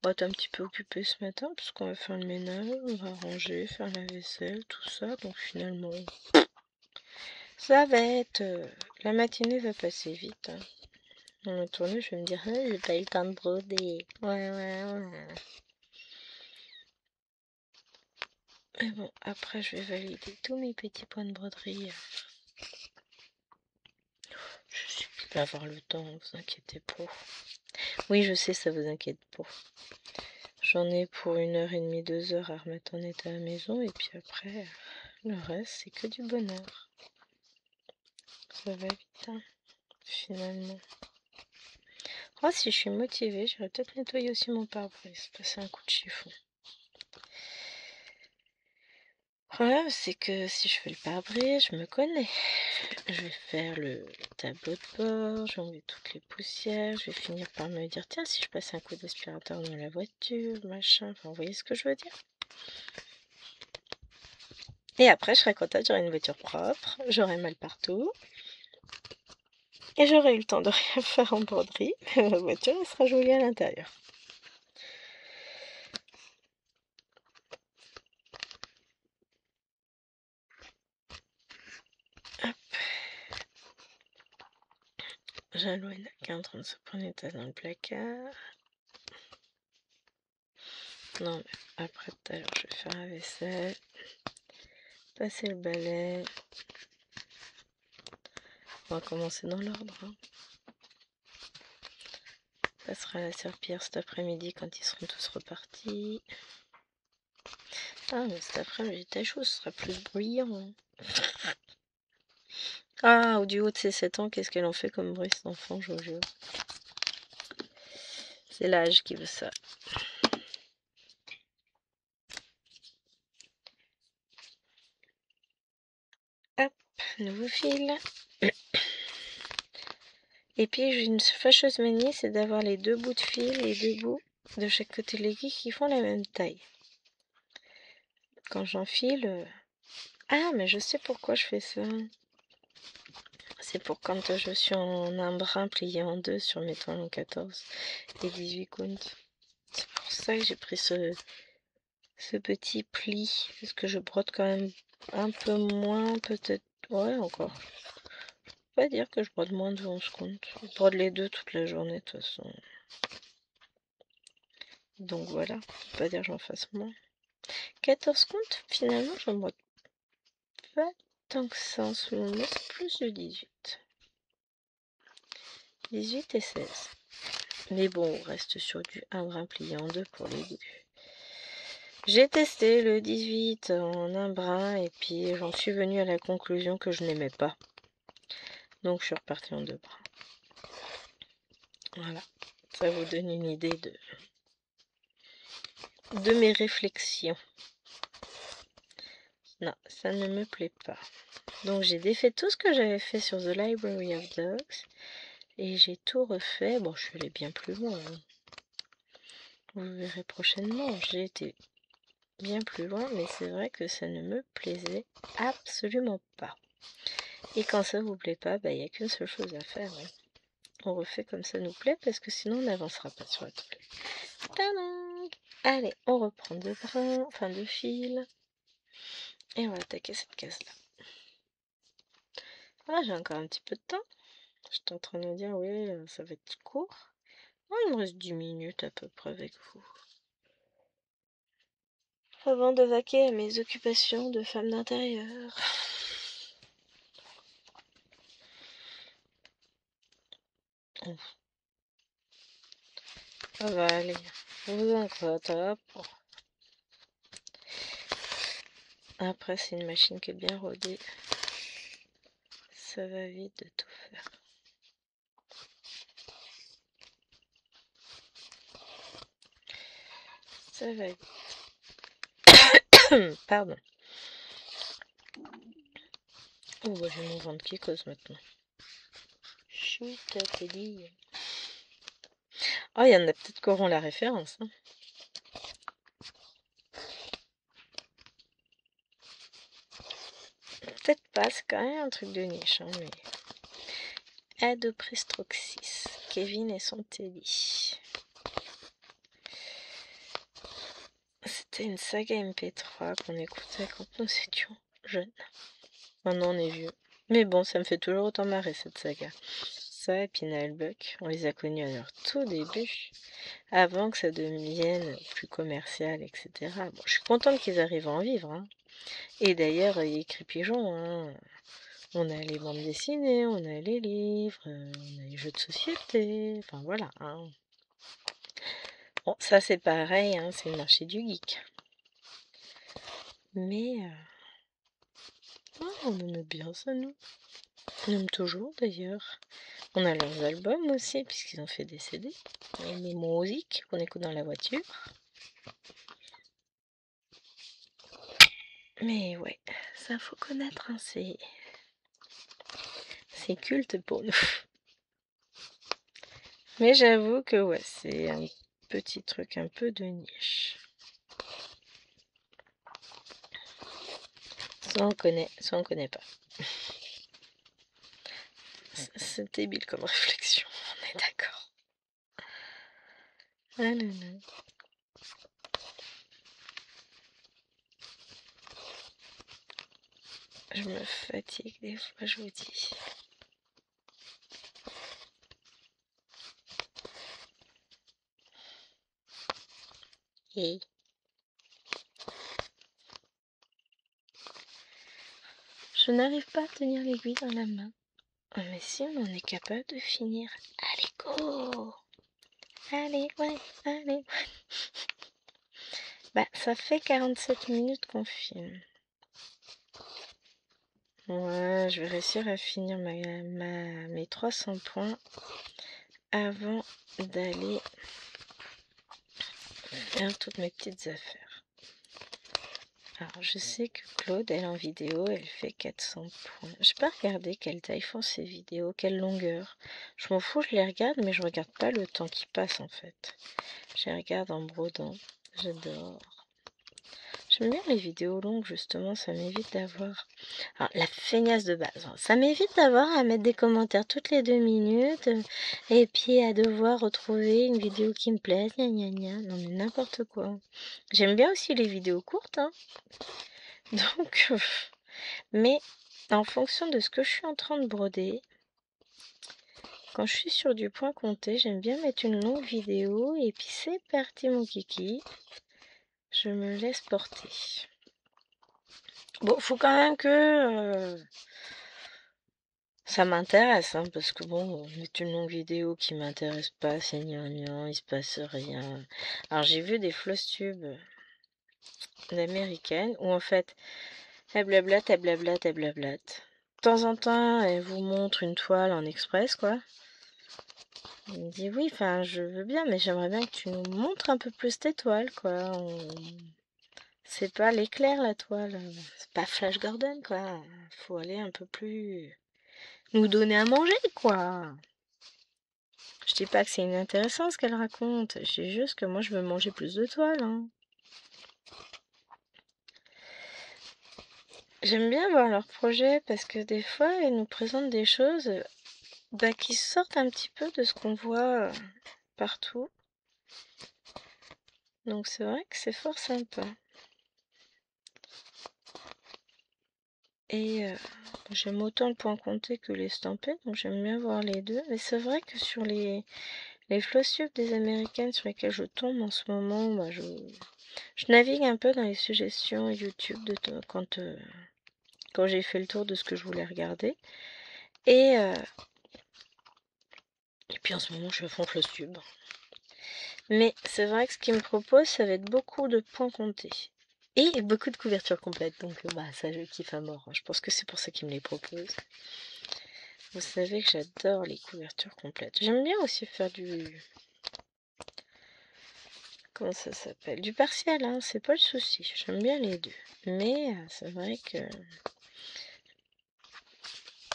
va être un petit peu occupé ce matin parce qu'on va faire le ménage, on va ranger, faire la vaisselle, tout ça. Donc finalement, ça va être... la matinée va passer vite. Hein. Dans ma tournée, je vais me dire, ah, j'ai pas eu le temps de broder. Ouais. Mais bon, après je vais valider tous mes petits points de broderie. Je suis plus à avoir le temps, vous inquiétez pas. Oui, je sais, ça vous inquiète pas. J'en ai pour 1h30, 2 heures à remettre en état à la maison et puis après, le reste, c'est que du bonheur. Ça va vite, hein, finalement. Oh, si je suis motivée, j'irai peut-être nettoyer aussi mon pare-brise, passer un coup de chiffon. Le problème, c'est que si je fais le pare-brise, je me connais. Je vais faire le tableau de bord, je vais enlever toutes les poussières, je vais finir par me dire, tiens, si je passe un coup d'aspirateur dans la voiture, machin, enfin, vous voyez ce que je veux dire? Et après, je serai contente, j'aurai une voiture propre, j'aurai mal partout. Et j'aurai eu le temps de rien faire en broderie, mais ma voiture elle sera jolie à l'intérieur. Hop. J'allouine qui est en train de se prendre état dans le placard. Non, mais après tout à l'heure, je vais faire la vaisselle, passer le balai. On va commencer dans l'ordre. Hein. On passera la serpillière cet après-midi quand ils seront tous repartis. Ah, mais cet après-midi, ta chose sera plus brillant. Ah, au du haut de ses 7 ans, qu'est-ce qu'elle en fait comme bruit, cet enfant, je vous jure. C'est l'âge qui veut ça. Hop, nouveau fil. Et puis j'ai une fâcheuse manie, c'est d'avoir les 2 bouts de fil, les 2 bouts de chaque côté de l'aiguille qui font la même taille. Quand j'enfile... Ah, mais je sais pourquoi je fais ça. C'est pour quand je suis en un brin plié en 2 sur mes talons 14 et 18 comptes. C'est pour ça que j'ai pris ce petit pli, parce que je brode quand même un peu moins, peut-être... Ouais, encore. Je peux pas dire que je brode moins de 11 comptes. Je brode les 2 toute la journée, de toute façon. Donc voilà, je peux pas dire que j'en fasse moins. 14 comptes, finalement, j'en brode pas tant que ça en ce moment, c'est plus de 18. 18 et 16. Mais bon, on reste sur du 1 brin plié en 2 pour les débuts. J'ai testé le 18 en un brin et puis j'en suis venue à la conclusion que je n'aimais pas. Donc je suis repartie en 2 brins. Voilà, ça vous donne une idée de mes réflexions. Non, ça ne me plaît pas. Donc j'ai défait tout ce que j'avais fait sur The Library of Dogs. Et j'ai tout refait. Bon, je suis allée bien plus loin. Hein. Vous verrez prochainement. J'ai été bien plus loin, mais c'est vrai que ça ne me plaisait absolument pas. Et quand ça vous plaît pas, il n'y a qu'une seule chose à faire. Hein. On refait comme ça nous plaît, parce que sinon on n'avancera pas sur la toile. Tadam! Allez, on reprend 2 brins, enfin 2 fils. Et on va attaquer cette case-là. Ah, j'ai encore un petit peu de temps. J'étais en train de me dire, oui, ça va être court. Oh, il me reste 10 minutes à peu près avec vous. Avant de vaquer à mes occupations de femme d'intérieur. Ça va aller. Vous en faites, hop. Après, c'est une machine qui est bien rodée. Ça va vite de tout faire. Ça va vite. Pardon. Oh, bah, j'ai mon ventre qui cause maintenant. Chut, t'es dit. Oh, il y en a peut-être qui auront la référence. Hein. Peut-être pas, c'est quand même un truc de niche. Hein, mais... Adoprestroxis, Kevin et son Teddy. C'était une saga MP3 qu'on écoutait quand nous étions jeunes. Maintenant on est vieux. Mais bon, ça me fait toujours autant marrer cette saga. Ça et puis Buck, on les a connus à leur tout début, avant que ça devienne plus commercial, etc. Bon, je suis contente qu'ils arrivent à en vivre. Hein. Et d'ailleurs, il écrit Pigeon. Hein. On a les bandes dessinées, on a les livres, on a les jeux de société, enfin voilà. Hein. Bon, ça c'est pareil, hein, c'est le marché du geek. Mais on aime bien ça, nous. On aime toujours d'ailleurs. On a leurs albums aussi, puisqu'ils ont fait des CD. Et les musiques qu'on écoute dans la voiture. Mais ouais, ça faut connaître, hein, c'est culte pour nous. Mais j'avoue que ouais, c'est un petit truc un peu de niche. Soit on connaît, soit on connaît pas. C'est débile comme réflexion, on est d'accord. Ah là là. Je me fatigue des fois, je vous dis. Et je n'arrive pas à tenir l'aiguille dans la main. Oh, mais si on en est capable de finir. Allez, go! Allez, ouais, allez. Bah, ça fait 47 minutes qu'on filme. Ouais, je vais réussir à finir mes 300 points avant d'aller faire toutes mes petites affaires. Alors, je sais que Claude, elle en vidéo, elle fait 400 points. J'ai pas regardé quelle taille font ces vidéos, quelle longueur. Je m'en fous, je les regarde, mais je regarde pas le temps qui passe en fait. Je les regarde en brodant. J'adore. J'aime bien les vidéos longues, justement, ça m'évite d'avoir... Alors, la feignasse de base, hein. Ça m'évite d'avoir à mettre des commentaires toutes les 2 minutes, et puis à devoir retrouver une vidéo qui me plaise, gna gna gna. Non mais n'importe quoi. J'aime bien aussi les vidéos courtes, hein. Donc, mais en fonction de ce que je suis en train de broder, quand je suis sur du point compté, j'aime bien mettre une longue vidéo, et puis c'est parti mon kiki, je me laisse porter. Bon, faut quand même que ça m'intéresse, hein, parce que bon, mettre une longue vidéo qui m'intéresse pas, c'est gnangnan, il se passe rien. Alors j'ai vu des floss-tubes d'américaines où en fait, elle blablate, elle blablate, elle blablate. De temps en temps, elle vous montre une toile en express, quoi. Elle me dit oui, enfin, je veux bien, mais j'aimerais bien que tu nous montres un peu plus tes toiles, quoi. C'est pas l'éclair, la toile. C'est pas Flash Gordon, quoi. Faut aller un peu plus... nous donner à manger, quoi. Je dis pas que c'est inintéressant ce qu'elle raconte. Je dis juste que moi, je veux manger plus de toiles. Hein. J'aime bien voir leurs projets parce que des fois, ils nous présentent des choses qui sortent un petit peu de ce qu'on voit partout. Donc c'est vrai que c'est fort sympa. Et j'aime autant le point compté que l'estampé, donc j'aime bien voir les deux. Mais c'est vrai que sur les floss-tubes des américaines sur lesquelles je tombe en ce moment, bah, je navigue un peu dans les suggestions YouTube quand j'ai fait le tour de ce que je voulais regarder. Et puis en ce moment, je suis à fond floss-tube. Mais c'est vrai que ce qu'ils me proposent, ça va être beaucoup de points comptés. Et beaucoup de couvertures complètes. Donc ça, je kiffe à mort. Je pense que c'est pour ça qu'ils me les proposent. Vous savez que j'adore les couvertures complètes. J'aime bien aussi faire du... Comment ça s'appelle? Du partiel, hein. C'est pas le souci. J'aime bien les deux. Mais c'est vrai que...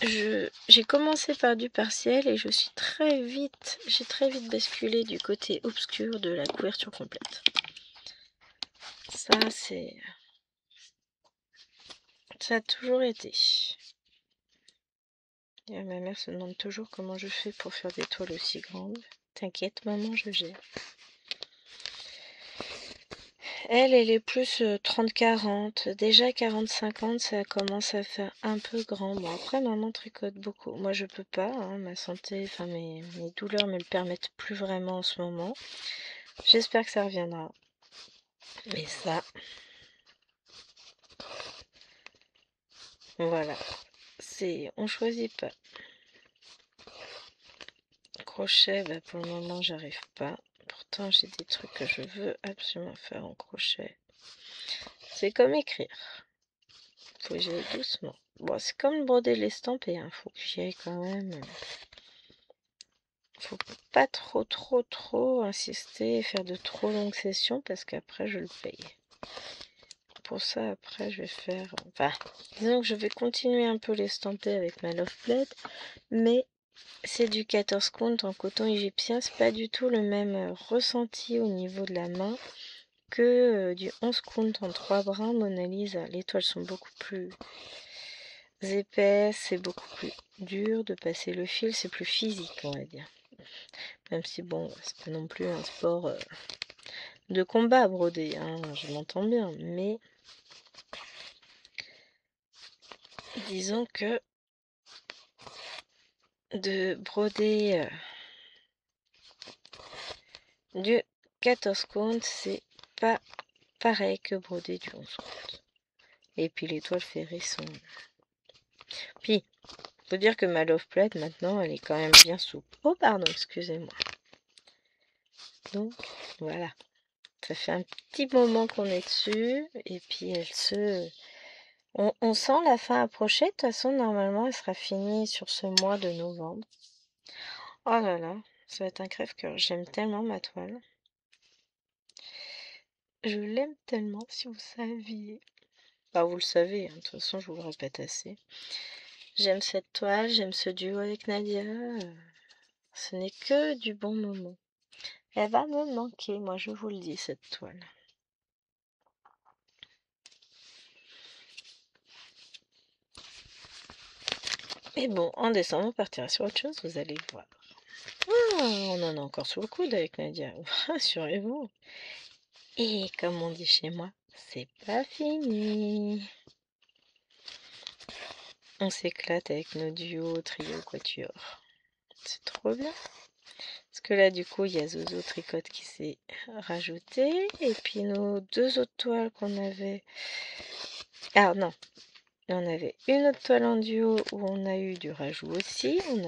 j'ai commencé par du partiel et j'ai très vite basculé du côté obscur de la couverture complète. Ça a toujours été. Et ma mère se demande toujours comment je fais pour faire des toiles aussi grandes. T'inquiète maman, je gère. Elle est plus 30-40. Déjà 40-50, ça commence à faire un peu grand. Bon, après, maman tricote beaucoup. Moi, je peux pas. Hein, ma santé, enfin, mes douleurs me le permettent plus vraiment en ce moment. J'espère que ça reviendra. Mais ça... Voilà. On choisit pas. Crochet, bah, pour le moment, j'arrive pas. Pourtant, j'ai des trucs que je veux absolument faire en crochet. C'est comme écrire. Faut que j'y aille doucement. Bon, c'est comme broder l'estampé, hein. Faut que j'y aille quand même. Faut pas trop insister et faire de trop longues sessions parce qu'après je le paye. Pour ça, après, je vais faire... Enfin, disons que je vais continuer un peu l'estampé avec ma Love Plate, mais c'est du 14 count en coton égyptien. C'est pas du tout le même ressenti au niveau de la main que du 11 count en 3 brins Mona Lisa. Les toiles sont beaucoup plus épaisses, c'est beaucoup plus dur de passer le fil, c'est plus physique, on va dire. Même si, bon, c'est pas non plus un sport de combat à broder, hein, je m'entends bien, mais disons que de broder du 14 count, c'est pas pareil que broder du 11 count. Et puis les toiles ferrées sont... Puis, faut dire que ma Love Plate, maintenant, elle est quand même bien souple. Oh, pardon, excusez-moi. Donc, voilà. Ça fait un petit moment qu'on est dessus, et puis elle se... On sent la fin approcher. De toute façon, normalement, elle sera finie sur ce mois de novembre. Oh là là, ça va être un crève-cœur. J'aime tellement ma toile. Je l'aime tellement, si vous saviez. Bah, vous le savez, hein, de toute façon, je vous le répète assez. J'aime cette toile, j'aime ce duo avec Nadia. Ce n'est que du bon moment. Elle va me manquer, moi, je vous le dis, cette toile. Mais bon, en décembre, on partira sur autre chose, vous allez voir. Ah, on en a encore sous le coude avec Nadia. Rassurez-vous. Et comme on dit chez moi, c'est pas fini. On s'éclate avec nos duos, trio, quatuor. C'est trop bien. Parce que là, du coup, il y a Zozo Tricote qui s'est rajouté. Et puis nos deux autres toiles qu'on avait... Ah non, on avait une autre toile en duo où on a eu du rajout aussi. On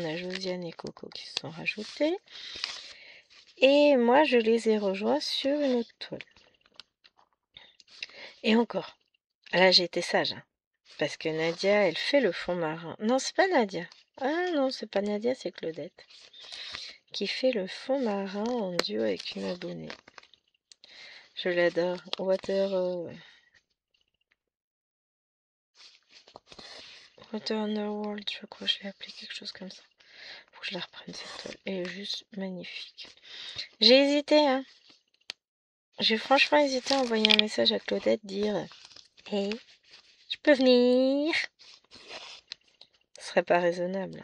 a Josiane et Coco qui se sont rajoutés. Et moi, je les ai rejoints sur une autre toile. Et encore, là, j'ai été sage, hein, parce que Nadia, elle fait le fond marin. Non, c'est pas Nadia. Ah non, c'est pas Nadia, c'est Claudette. Qui fait le fond marin en duo avec une abonnée. Je l'adore. Water Underworld, je crois que je l'ai appelé quelque chose comme ça. Faut que je la reprenne cette toile. Elle est juste magnifique. J'ai hésité, hein. J'ai franchement hésité à envoyer un message à Claudette, dire hey, je peux venir. Ce serait pas raisonnable.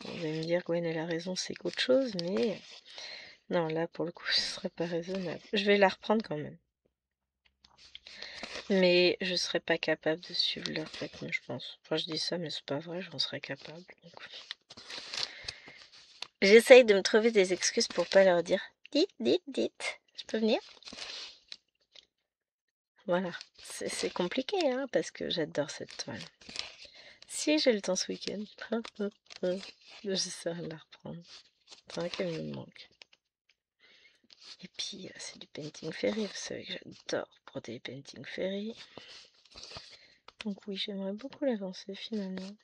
Vous allez me dire, Gwen, elle a raison, c'est qu'autre chose, mais non, là, pour le coup, ce serait pas raisonnable. Je vais la reprendre quand même. Mais je serais pas capable de suivre leur rythme, je pense. Enfin, je dis ça, mais c'est pas vrai, j'en serais capable. Donc... J'essaye de me trouver des excuses pour pas leur dire dites, je peux venir? Voilà, c'est compliqué, hein, parce que j'adore cette toile. Si j'ai le temps ce week-end, j'essaierai de la reprendre. C'est vrai qu'elle me manque. Et puis, c'est du painting fairy. Vous savez que j'adore broder les painting fairy. Donc oui, j'aimerais beaucoup l'avancer finalement.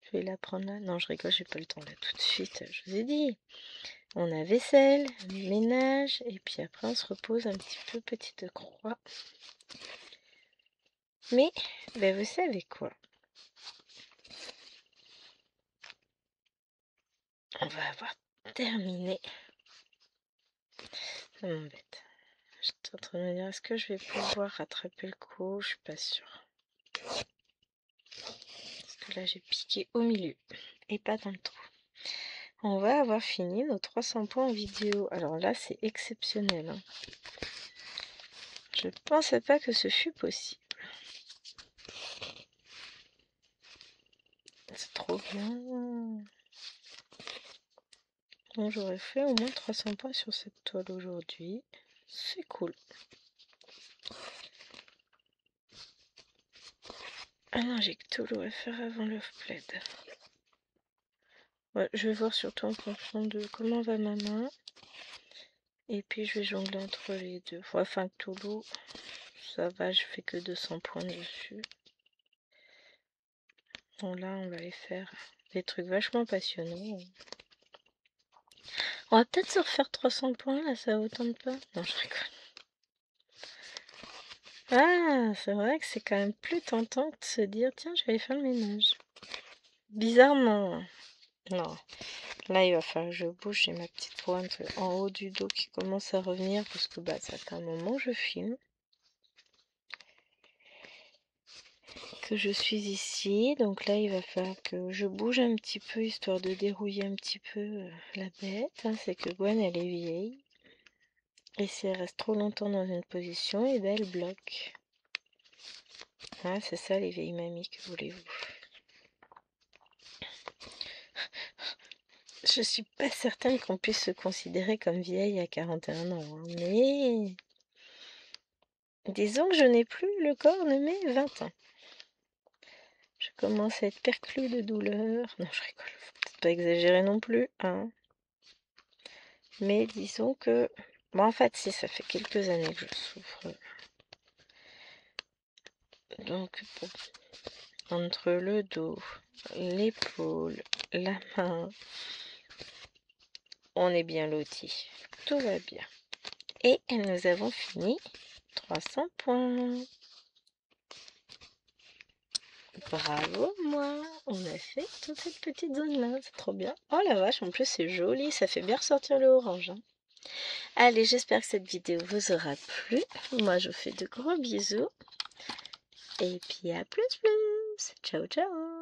Je vais la prendre là. Non, je rigole, j'ai pas le temps là tout de suite. Je vous ai dit. On a vaisselle, ménage, et puis après on se repose un petit peu petite croix. Mais, ben vous savez quoi? on va avoir terminé. Ça m'embête. J'étais en train de me dire, est-ce que je vais pouvoir rattraper le coup? Je suis pas sûre. Parce que là, j'ai piqué au milieu et pas dans le trou. On va avoir fini nos 300 points en vidéo. Alors là, c'est exceptionnel, hein. Je pensais pas que ce fût possible. C'est trop bien. Bon, j'aurais fait au moins 300 points sur cette toile aujourd'hui. C'est cool. Ah non, j'ai que Toulouse à faire avant le plaid. Ouais, je vais voir surtout en fonction de comment va ma main. Et puis je vais jongler entre les deux. Enfin, Toulouse, ça va, je fais que 200 points dessus. Bon, là, on va aller faire des trucs vachement passionnants. On va peut-être se refaire 300 points, là, ça vous tente pas? Non, je rigole. Ah, c'est vrai que c'est quand même plus tentant de se dire, tiens, je vais aller faire le ménage. Bizarrement. Non. Là, il va falloir que je bouge. J'ai ma petite pointe en haut du dos qui commence à revenir parce que bah, ça fait un moment que je filme. Que je suis ici. Donc là, il va falloir que je bouge un petit peu histoire de dérouiller un petit peu la bête. Hein. C'est que Gwen, elle est vieille. Et si elle reste trop longtemps dans une position, et ben elle bloque. Ah, c'est ça les vieilles mamies, que voulez-vous? Je suis pas certaine qu'on puisse se considérer comme vieille à 41 ans, hein, mais disons que je n'ai plus le corps de mes 20 ans. Je commence à être perclue de douleur. Non, je rigole, faut peut-être pas exagérer non plus, hein. Mais disons que... Bon, en fait, si, ça fait quelques années que je souffre. Donc, bon, entre le dos, l'épaule, la main, on est bien lotis. Tout va bien. Et nous avons fini 300 points. Bravo, moi. On a fait toute cette petite zone-là. C'est trop bien. Oh la vache, en plus, c'est joli. Ça fait bien ressortir le orange, hein. Allez, j'espère que cette vidéo vous aura plu. Moi, je vous fais de gros bisous. Et puis à plus. Ciao, ciao.